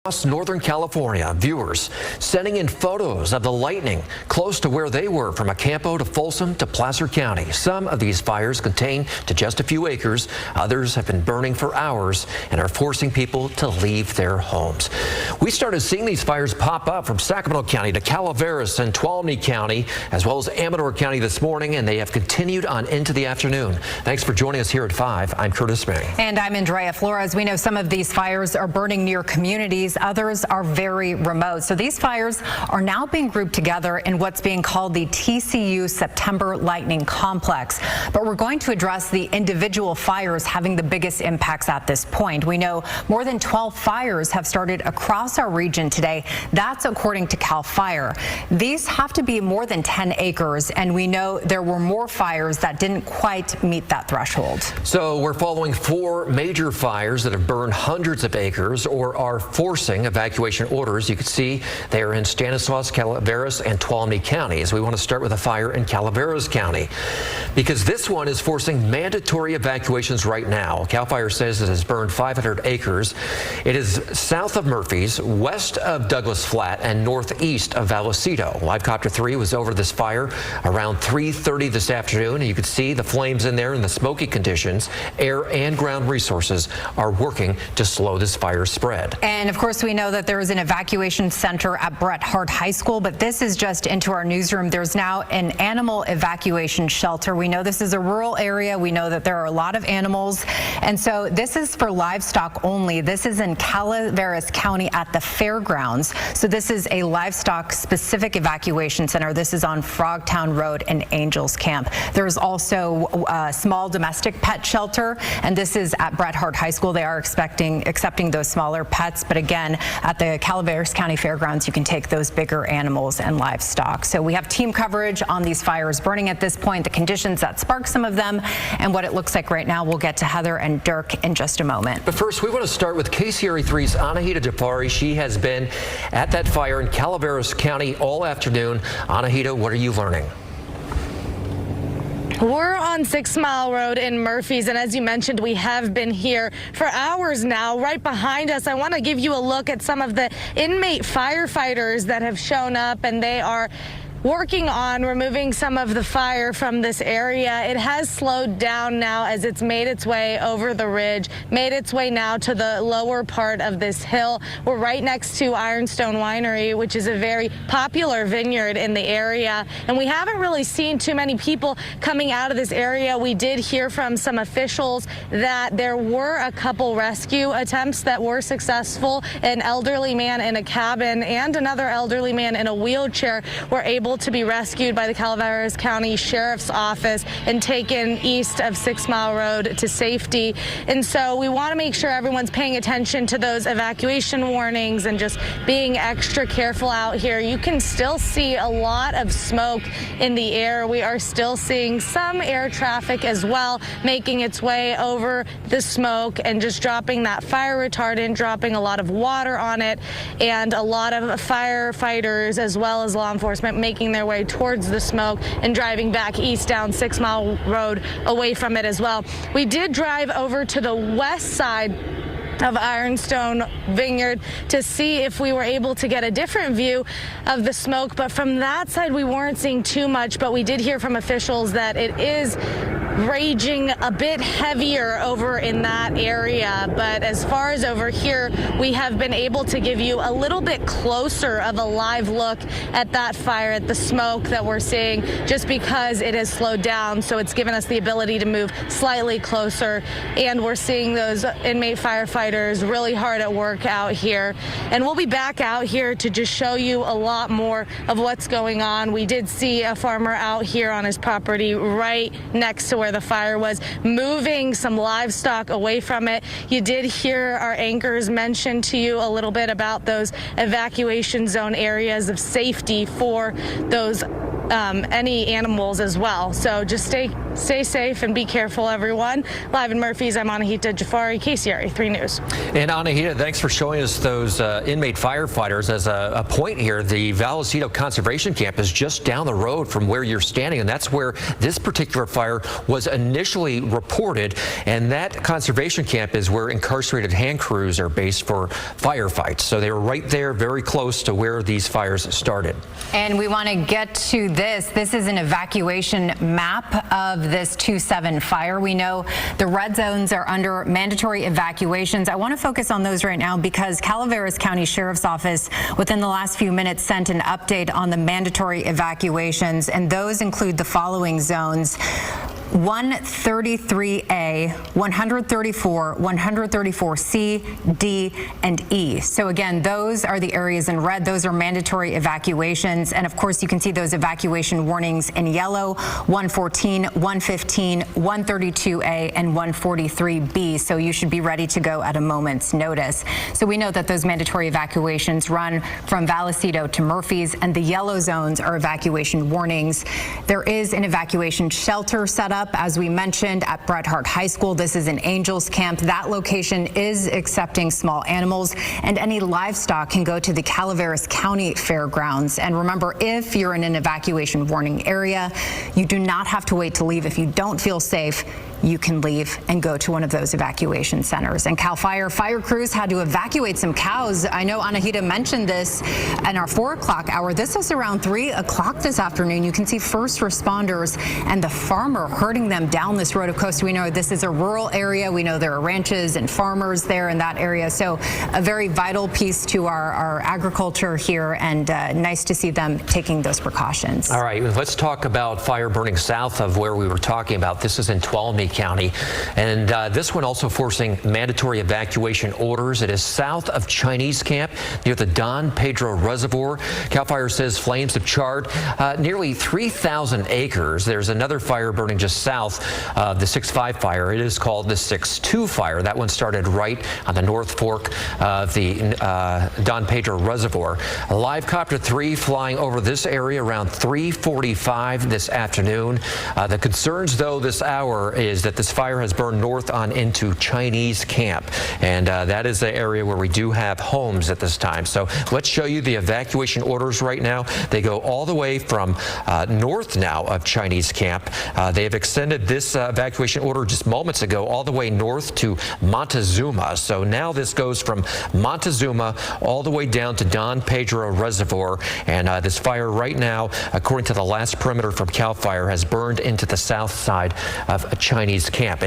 Across Northern California, viewers sending in photos of the lightning close to where they were from Acampo to Folsom to Placer County. Some of these fires contain to just a few acres. Others have been burning for hours and are forcing people to leave their homes. We started seeing these fires pop up from Sacramento County to Calaveras and Tuolumne County, as well as Amador County this morning, and they have continued on into the afternoon. Thanks for joining us here at 5. I'm Curtis May. And I'm Andrea Flores. We know some of these fires are burning near communities. Others are very remote. So these fires are now being grouped together in what's being called the TCU September Lightning Complex. But we're going to address the individual fires having the biggest impacts at this point. We know more than 12 fires have started across our region today. That's according to CAL FIRE. These have to be more than 10 acres, and we know there were more fires that didn't quite meet that threshold. So we're following 4 major fires that have burned hundreds of acres or are forcing evacuation orders. You can see they are in Stanislaus, Calaveras, and Tuolumne counties. We want to start with a fire in Calaveras County because this one is forcing mandatory evacuations right now. CAL FIRE says it has burned 500 acres. It is south of Murphy's, west of Douglas Flat, and northeast of Vallecito. Live Copter 3 was over this fire around 3:30 this afternoon, and you could see the flames in there and the smoky conditions. Air and ground resources are working to slow this fire spread. And of course, we know that there is an evacuation center at Bret Harte High School, but this is just into our newsroom. There's now an animal evacuation shelter. We know this is a rural area. We know that there are a lot of animals. And so this is for livestock only. This is in Calaveras County at the fairgrounds. So this is a livestock specific evacuation center. This is on Frogtown Road and Angels Camp. There's also a small domestic pet shelter, and this is at Bret Harte High School. They are accepting those smaller pets, but again, at the Calaveras County Fairgrounds, you can take those bigger animals and livestock. So we have team coverage on these fires burning at this point, the conditions that spark some of them, and what it looks like right now. We'll get to Heather and Dirk in just a moment. But first, we want to start with KCRA 3's Anahita Jafari. She has been at that fire in Calaveras County all afternoon. Anahita, what are you learning? We're on 6 Mile Road in Murphy's, and as you mentioned, we have been here for hours now. Right behind us, I want to give you a look at some of the inmate firefighters that have shown up, and they are working on removing some of the fire from this area. It has slowed down now as it's made its way over the ridge, made its way now to the lower part of this hill. We're right next to Ironstone Winery, which is a very popular vineyard in the area, and we haven't really seen too many people coming out of this area. We did hear from some officials that there were a couple rescue attempts that were successful. An elderly man in a cabin and another elderly man in a wheelchair were able to be rescued by the Calaveras County Sheriff's Office and taken east of 6 Mile Road to safety. And so we want to make sure everyone's paying attention to those evacuation warnings and just being extra careful out here. You can still see a lot of smoke in the air. We are still seeing some air traffic as well making its way over the smoke and just dropping that fire retardant, dropping a lot of water on it, and a lot of firefighters as well as law enforcement making their way towards the smoke and driving back east down 6 Mile Road away from it as well. We did drive over to the west side of Ironstone Vineyard to see if we were able to get a different view of the smoke, but from that side we weren't seeing too much, but we did hear from officials that it is raging a bit heavier over in that area. But as far as over here, we have been able to give you a little bit closer of a live look at that fire, at the smoke that we're seeing, just because it has slowed down. So it's given us the ability to move slightly closer, and we're seeing those inmate firefighters really hard at work out here. And we'll be back out here to just show you a lot more of what's going on. We did see a farmer out here on his property right next to where the fire was, moving some livestock away from it. You did hear our anchors mention to you a little bit about those evacuation zone areas of safety for those any animals as well. So just stay safe and be careful, everyone. Live in Murphy's, I'm Anahita Jafari, KCRA 3 News. And Anahita, thanks for showing us those inmate firefighters. As a point here, the Vallecito Conservation Camp is just down the road from where you're standing, and that's where this particular fire was initially reported. And that conservation camp is where incarcerated hand crews are based for firefights. So they were right there, very close to where these fires started. And we want to get to this. This is an evacuation map of this 2-7 fire. We know the red zones are under mandatory evacuations. I want to focus on those right now because Calaveras County Sheriff's Office within the last few minutes sent an update on the mandatory evacuations, and those include the following zones: 133A, 134, 134C, D, and E. So again, those are the areas in red. Those are mandatory evacuations. And of course, you can see those evacuation warnings in yellow: 114, 115, 132A, and 143B. So you should be ready to go at a moment's notice. So we know that those mandatory evacuations run from Vallecito to Murphy's, and the yellow zones are evacuation warnings. There is an evacuation shelter set up, as we mentioned, at Bret Harte High School. This is an Angels camp. That location is accepting small animals, and any livestock can go to the Calaveras County Fairgrounds. And remember, if you're in an evacuation warning area, you do not have to wait to leave. If you don't feel safe, you can leave and go to one of those evacuation centers. And CAL FIRE fire crews had to evacuate some cows. I know Anahita mentioned this in our 4 o'clock hour. This was around 3 o'clock this afternoon. You can see first responders and the farmer herding them down this road. Of course, we know this is a rural area. We know there are ranches and farmers there in that area. So a very vital piece to our agriculture here, and nice to see them taking those precautions. All right, let's talk about fire burning south of where we were talking about. This is in Tuolumne County, and this one also forcing mandatory evacuation orders. It is south of Chinese Camp near the Don Pedro Reservoir. CAL FIRE says flames have charred nearly 3,000 acres. There's another fire burning just south of the 6-5 fire. It is called the 6-2 fire. That one started right on the North Fork of the Don Pedro Reservoir. A Live Copter 3 flying over this area around 3:45 this afternoon. The concerns, though, this hour is that this fire has burned north on into Chinese Camp, and that is the area where we do have homes at this time. So let's show you the evacuation orders right now. They go all the way from north now of Chinese Camp. They have extended this evacuation order just moments ago all the way north to Montezuma. So now this goes from Montezuma all the way down to Don Pedro Reservoir, and this fire right now, according to the last perimeter from CAL FIRE, has burned into the south side of Chinese Camp.